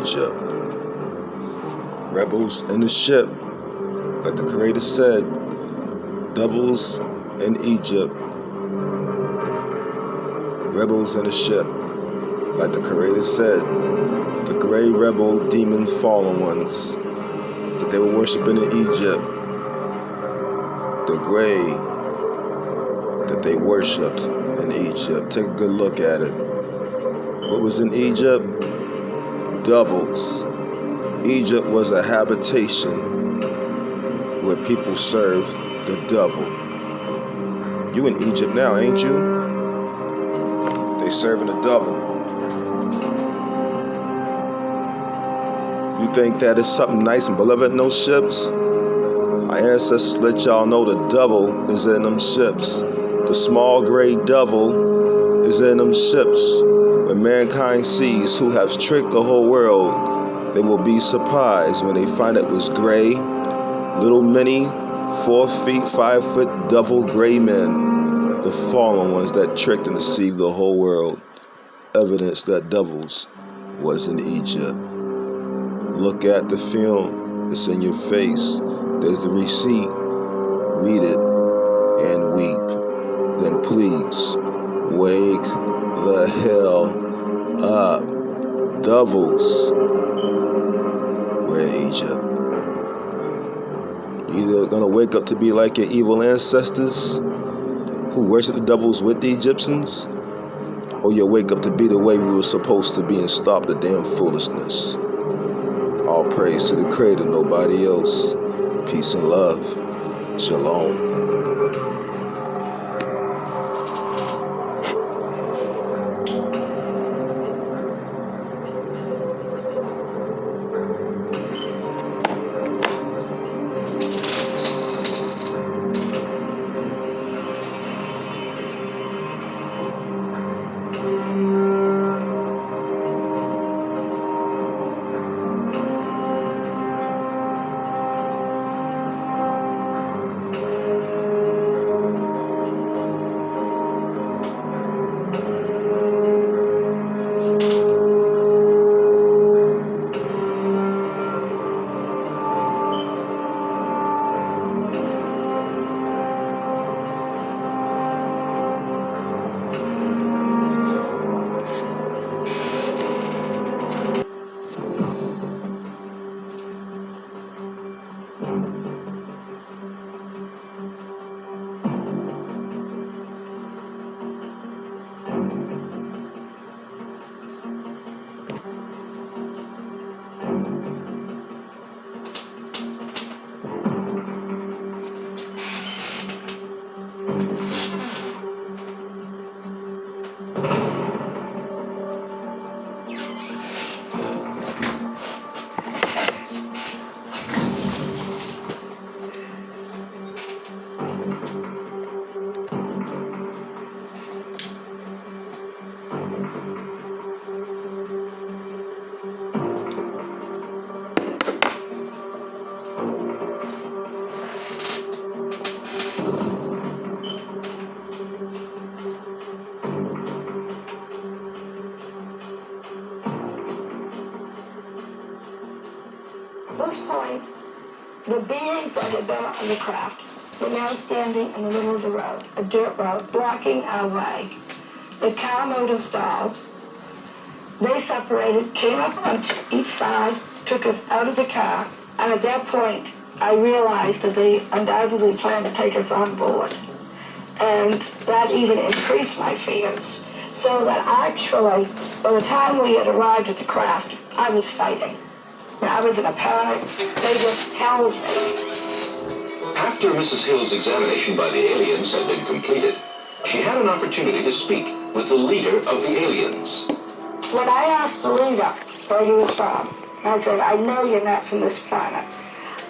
Egypt. Rebels in the ship, like the Creator said, devils in Egypt. Rebels in the ship, like the Creator said, the gray rebel demon fallen ones that they were worshiping in Egypt. The gray that they worshipped in Egypt. Take a good look at it. What was in Egypt? Devils. Egypt was a habitation where people served the devil. You in Egypt now, ain't you? They serving the devil. You think that is something nice and beloved in those ships? Our ancestors let y'all know the devil is in them ships. The small gray devil is in them ships. When mankind sees who has tricked the whole world, they will be surprised when they find it was gray, little mini, 4 feet, 5 foot devil gray men, the fallen ones that tricked and deceived the whole world. Evidence that devils was in Egypt. Look at the film, it's in your face. There's the receipt. Read it and weep. Then please wake the hell up. Devils were in Egypt. You're either gonna wake up to be like your evil ancestors who worship the devils with the Egyptians, or you'll wake up to be the way we were supposed to be and stop the damn foolishness. All praise to the Creator, nobody else. Peace and love. Shalom. At this point, the beings that had been on the craft were now standing in the middle of the road, a dirt road, blocking our way. The car motor stalled. They separated, came up onto each side, took us out of the car, and at that point, I realized that they undoubtedly planned to take us on board. And that even increased my fears. So that actually, by the time we had arrived at the craft, I was fighting. I was in a panic. They just held me. After Mrs. Hill's examination by the aliens had been completed, she had an opportunity to speak with the leader of the aliens. When I asked the leader where he was from, I said, I know you're not from this planet.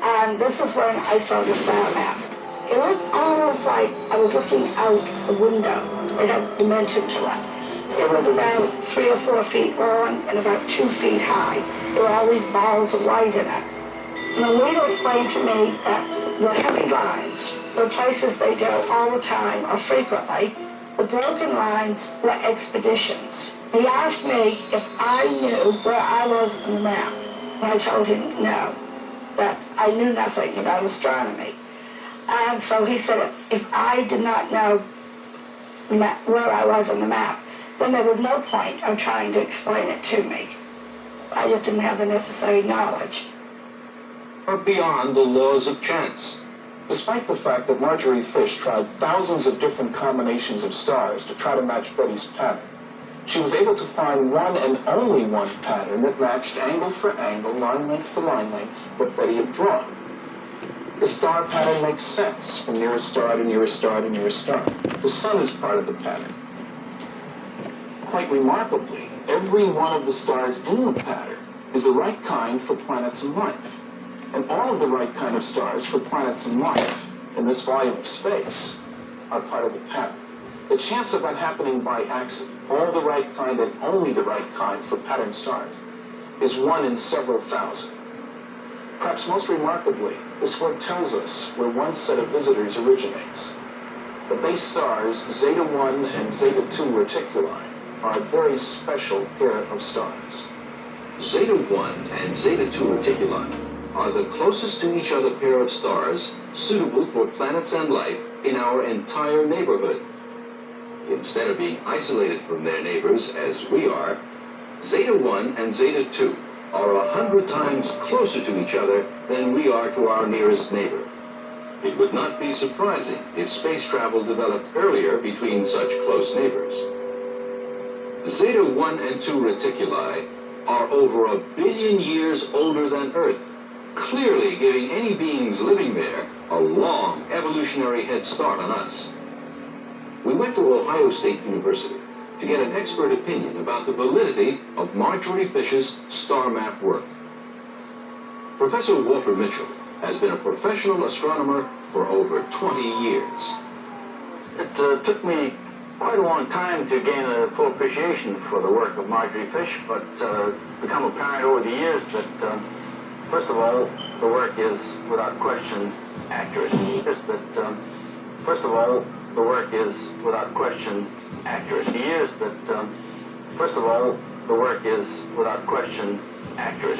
And this is when I saw the Starman. It looked almost like I was looking out the window. It had dimension to it. It was about 3 or 4 feet long and about 2 feet high. There were all these balls of light in it. And the leader explained to me that the heavy lines, the places they go all the time or frequently, the broken lines were expeditions. He asked me if I knew where I was on the map. And I told him no, that I knew nothing about astronomy. And so he said if I did not know where I was on the map, then there was no point of trying to explain it to me. I just didn't have the necessary knowledge. Are beyond the laws of chance. Despite the fact that Marjorie Fish tried thousands of different combinations of stars to try to match Betty's pattern, she was able to find one and only one pattern that matched angle for angle, line length for line length, what Betty had drawn. The star pattern makes sense from nearest star to nearest star to nearest star. The sun is part of the pattern. Quite remarkably, every one of the stars in the pattern is the right kind for planets and life. And all of the right kind of stars for planets and life in this volume of space are part of the pattern. The chance of that happening by accident, all the right kind and only the right kind for pattern stars, is 1 in several thousand. Perhaps most remarkably, this work tells us where one set of visitors originates. The base stars Zeta 1 and Zeta 2 Reticuli are a very special pair of stars. Zeta 1 and Zeta 2 Reticuli are the closest to each other pair of stars suitable for planets and life in our entire neighborhood. Instead of being isolated from their neighbors as we are, Zeta 1 and Zeta 2 are 100 times closer to each other than we are to our nearest neighbor. It would not be surprising if space travel developed earlier between such close neighbors. Zeta 1 and 2 Reticuli are over 1 billion years older than Earth, clearly giving any beings living there a long evolutionary head start on us. We went to Ohio State University to get an expert opinion about the validity of Marjorie Fish's star map work. Professor Walter Mitchell has been a professional astronomer for over 20 years. It took me quite a long time to gain a full appreciation for the work of Marjorie Fish, but it's become apparent over the years that, first of all, the work is without question accurate. First of all, the work is without question accurate. The years that, first of all, the work is without question accurate.